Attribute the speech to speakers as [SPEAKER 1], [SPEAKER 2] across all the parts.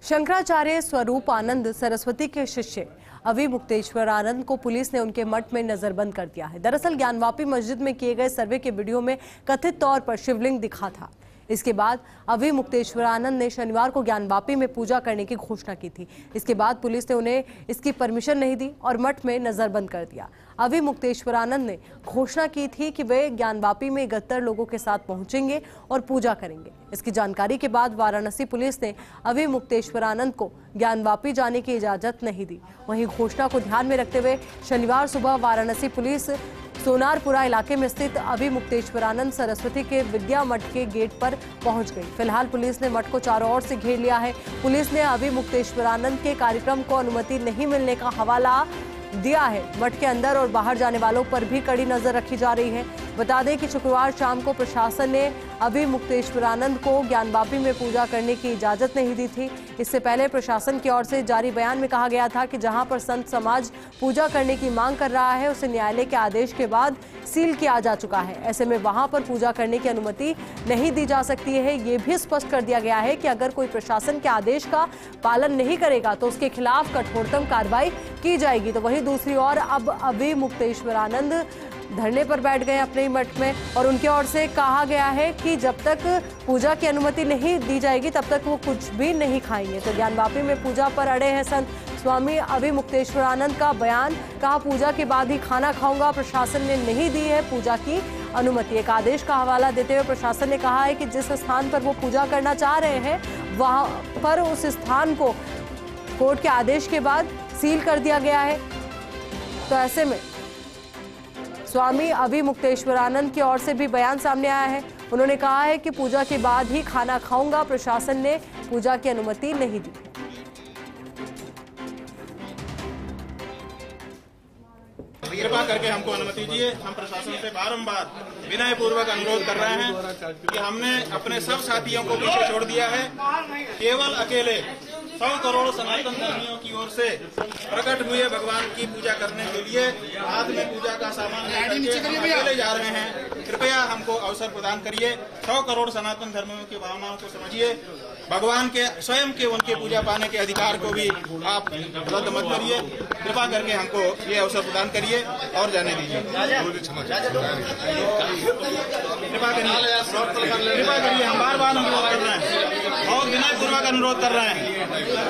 [SPEAKER 1] शंकराचार्य स्वरूप आनंद सरस्वती के शिष्य अभी मुक्तेश्वर आनंद को पुलिस ने उनके मठ में नजरबंद कर दिया है। दरअसल ज्ञानवापी मस्जिद में किए गए सर्वे के वीडियो में कथित तौर पर शिवलिंग दिखा था। इसके बाद अभी मुक्तेश्वर आनंद ने शनिवार को ज्ञानवापी में पूजा करने की घोषणा की थी। इसके बाद पुलिस ने उन्हें इसकी परमिशन नहीं दी और मठ में नजरबंद कर दिया। अभी मुक्तेश्वर आनंद ने घोषणा की थी कि वे ज्ञानवापी में 71 लोगों के साथ पहुंचेंगे और पूजा करेंगे। इसकी जानकारी के बाद वाराणसी पुलिस ने अभी मुक्तेश्वर आनंद को ज्ञानवापी जाने की इजाजत नहीं दी। वहीं घोषणा को ध्यान में रखते हुए शनिवार सुबह वाराणसी पुलिस सोनारपुरा इलाके में स्थित अभी मुक्तेश्वर आनंद सरस्वती के विद्या मठ के गेट पर पहुंच गई। फिलहाल पुलिस ने मठ को चारों ओर से घेर लिया है। पुलिस ने अभी मुक्तेश्वर आनंद के कार्यक्रम को अनुमति नहीं मिलने का हवाला दिया है। मठ के अंदर और बाहर जाने वालों पर भी कड़ी नजर रखी जा रही है। बता दें कि शुक्रवार शाम को प्रशासन ने अभी मुक्तेश्वर आनंद को ज्ञानवापी में पूजा करने की इजाजत नहीं दी थी। इससे पहले प्रशासन की ओर से जारी बयान में कहा गया था कि जहां पर संत समाज पूजा करने की मांग कर रहा है उसे न्यायालय के आदेश के बाद सील किया जा चुका है। ऐसे में वहां पर पूजा करने की अनुमति नहीं दी जा सकती है। ये भी स्पष्ट कर दिया गया है कि अगर कोई प्रशासन के आदेश का पालन नहीं करेगा तो उसके खिलाफ कठोरतम कार्रवाई की जाएगी। तो वहीं दूसरी ओर अब अभी मुक्तेश्वर आनंद धरने पर बैठ गए अपने मठ में और उनकी ओर से कहा गया है कि जब तक पूजा की अनुमति नहीं दी जाएगी तब तक वो कुछ भी नहीं खाएंगे। तो ज्ञानवापी में पूजा पर अड़े हैं संत स्वामी अभी मुक्तेश्वर आनंद का बयान। कहा पूजा के बाद ही खाना खाऊंगा। प्रशासन ने नहीं दी है पूजा की अनुमति। एक आदेश का हवाला देते हुए प्रशासन ने कहा है कि जिस स्थान पर वो पूजा करना चाह रहे हैं वहां पर उस स्थान को कोर्ट के आदेश के बाद सील कर दिया गया है। तो ऐसे में स्वामी अभी मुक्तेश्वर आनंद की ओर से भी बयान सामने आया है। उन्होंने कहा है कि पूजा के बाद ही खाना खाऊंगा। प्रशासन ने पूजा की अनुमति नहीं दी।
[SPEAKER 2] कृपा करके हमको अनुमति दीजिए। हम प्रशासन से बारंबार विनय पूर्वक अनुरोध कर रहे हैं कि हमने अपने सब साथियों को पीछे छोड़ दिया है। केवल अकेले 100 करोड़ सनातन धर्मियों की ओर से प्रकट हुए भगवान की पूजा करने के लिए हाथ में पूजा का सामान लेकर अकेले जा रहे हैं। कृपया हमको अवसर प्रदान करिए। 100 करोड़ सनातन धर्मियों की भावनाओं को समझिए। भगवान के स्वयं के उनके पूजा पाने के अधिकार को भी आप रद्द मत करिए। कृपा करके हमको ये अवसर प्रदान करिए और जाने दीजिए। कृपा करिए। हम बार बार अनुरोध कर रहे हैं और विनय पूर्वक अनुरोध कर रहे हैं।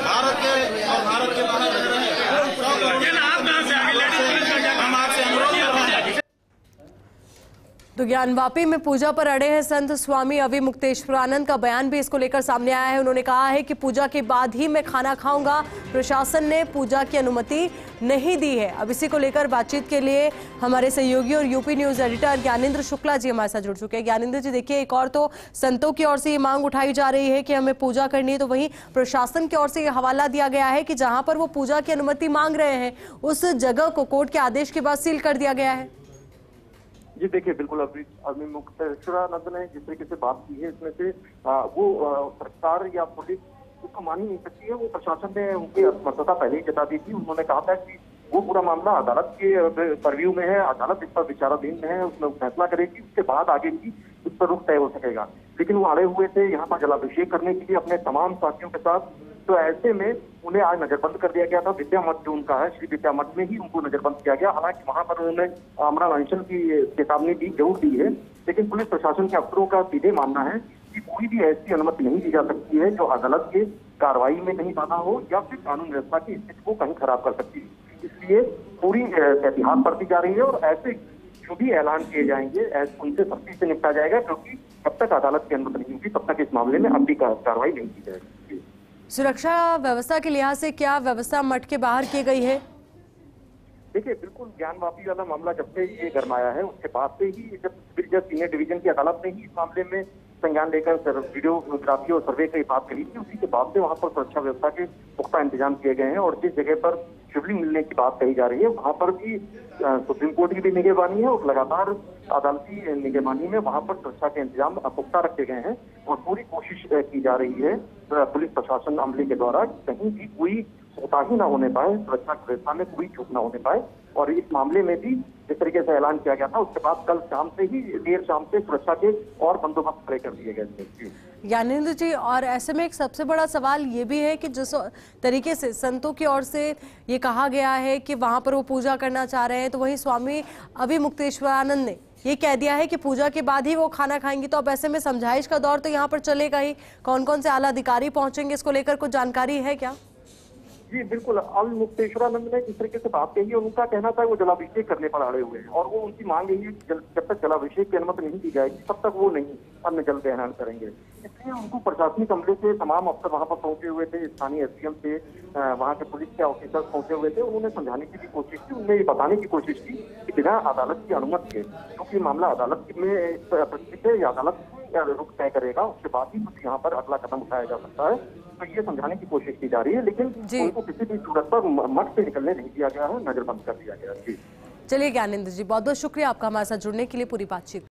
[SPEAKER 2] भारत के और भारत के बाहर रह रहे हैं हम आपसे अनुरोध कर रहे हैं।
[SPEAKER 1] तो ज्ञानवापी में पूजा पर अड़े हैं संत स्वामी अभी मुक्तेश्वर आनंद का बयान भी इसको लेकर सामने आया है। उन्होंने कहा है कि पूजा के बाद ही मैं खाना खाऊंगा। प्रशासन ने पूजा की अनुमति नहीं दी है। अब इसी को लेकर बातचीत के लिए हमारे सहयोगी और UP news editor Gyanendra Shukla ji हमारे साथ जुड़ चुके हैं। ज्ञानेंद्र जी, देखिए, एक और तो संतों की ओर से ये मांग उठाई जा रही है कि हमें पूजा करनी है, तो वहीं प्रशासन की ओर से ये हवाला दिया गया है कि जहां पर वो पूजा की अनुमति मांग रहे हैं उस जगह को कोर्ट के आदेश के बाद सील कर दिया गया है।
[SPEAKER 3] जी देखिए, बिल्कुल अभी मुक्तेश्वर आनंद ने जिस तरीके से बात की है इसमें से वो सरकार या पुलिस उसको मान ही नहीं सकती है। वो प्रशासन ने उनकी असमर्थता पहले ही जता दी थी। उन्होंने कहा था कि वो पूरा मामला अदालत के परव्यू में है, अदालत इस पर विचाराधीन है, उसमें फैसला करेगी, उसके बाद आगे की उस पर रुख तय हो सकेगा। लेकिन वो अड़े हुए थे यहाँ पर जलाभिषेक करने के लिए अपने तमाम साथियों के साथ। तो ऐसे में उन्हें आज नजरबंद कर दिया गया था। विद्या मठ जो उनका है, श्री विद्या मठ में ही उनको नजरबंद किया गया। हालांकि वहां पर उन्होंने आमरण अनशन की चेतावनी दी जरूर दी है, लेकिन पुलिस प्रशासन के अफसरों का सीधे मानना है कि कोई भी ऐसी अनुमति नहीं दी जा सकती है जो अदालत के कार्रवाई में नहीं बाधा हो या फिर कानून व्यवस्था की स्थिति को कहीं खराब कर सकती है। इसलिए पूरी एहतियात बरती जा रही है और ऐसे जो भी ऐलान किए जाएंगे उनसे सख्ती से निपटा जाएगा, क्योंकि जब तक अदालत की अनुमति नहीं होगी तब तक इस मामले में अब भी कार्रवाई नहीं की जाएगी।
[SPEAKER 1] सुरक्षा व्यवस्था के लिहाज से क्या व्यवस्था मठ के बाहर की गई है?
[SPEAKER 3] देखिए, बिल्कुल ज्ञानवापी वाला मामला जब से ये गरमाया है उसके बाद से ही जब सीनियर डिवीजन की अदालत ने ही इस मामले में संज्ञान लेकर वीडियोग्राफी और सर्वे की बात करी थी, उसी के बाद से वहां पर सुरक्षा व्यवस्था के पुख्ता इंतजाम किए गए हैं। और जिस जगह पर शिवलिंग मिलने की बात कही जा रही है वहां पर भी सुप्रीम कोर्ट की भी निगरानी है और लगातार अदालती निगरानी में वहां पर सुरक्षा के इंतजाम पुख्ता रखे गए हैं और पूरी कोशिश की जा रही है पुलिस प्रशासन अमले के द्वारा कहीं भी कोई कोताही ना होने पाए, सुरक्षा व्यवस्था में कोई चूक ना होने पाए। और इस मामले में भी जिस तरीके से ऐलान किया गया था उसके बाद कल शाम से ही देर शाम से सुरक्षा के और बंदोबस्त खड़े कर दिए गए थे।
[SPEAKER 1] ज्ञानेंद्र जी, और ऐसे में एक सबसे बड़ा सवाल ये भी है कि जिस तरीके से संतों की ओर से ये कहा गया है कि वहां पर वो पूजा करना चाह रहे हैं, तो वहीं स्वामी अविमुक्तेश्वरानंद ने ये कह दिया है कि पूजा के बाद ही वो खाना खाएंगे। तो अब ऐसे में समझाइश का दौर तो यहाँ पर चलेगा ही। कौन कौन से आला अधिकारी पहुंचेंगे, इसको लेकर कुछ जानकारी है क्या?
[SPEAKER 3] जी बिल्कुल, अविमुक्तेश्वरानंद ने जिस तरीके से बात कही है, उनका कहना था वो जलाभिषेक करने पर अड़े हुए हैं और वो उनकी मांग यही है कि जब तक जलाभिषेक की अनुमति नहीं दी जाएगी तब तक वो नहीं अन्न जल ग्रहण करेंगे। इसलिए उनको प्रशासनिक अमले से तमाम अफसर वहां पर पहुंचे हुए थे, स्थानीय एसडीएम से वहां के पुलिस के ऑफिसर्स पहुंचे हुए थे। उन्होंने समझाने की भी कोशिश की, उन्हें ये बताने की कोशिश की कि बिना अदालत की अनुमति के, क्योंकि मामला अदालत में प्रतिष्ठित है, अदालत रुख तय करेगा, उसके बाद ही कुछ यहाँ पर अगला कदम उठाया जा सकता है। तो ये समझाने की कोशिश की जा रही है, लेकिन उनको किसी भी सूरत पर मठ से निकलने नहीं दिया गया है, नजरबंद कर दिया गया है। जी
[SPEAKER 1] चलिए ज्ञानेंद्र जी, बहुत बहुत शुक्रिया आपका हमारे साथ जुड़ने के लिए, पूरी बातचीत।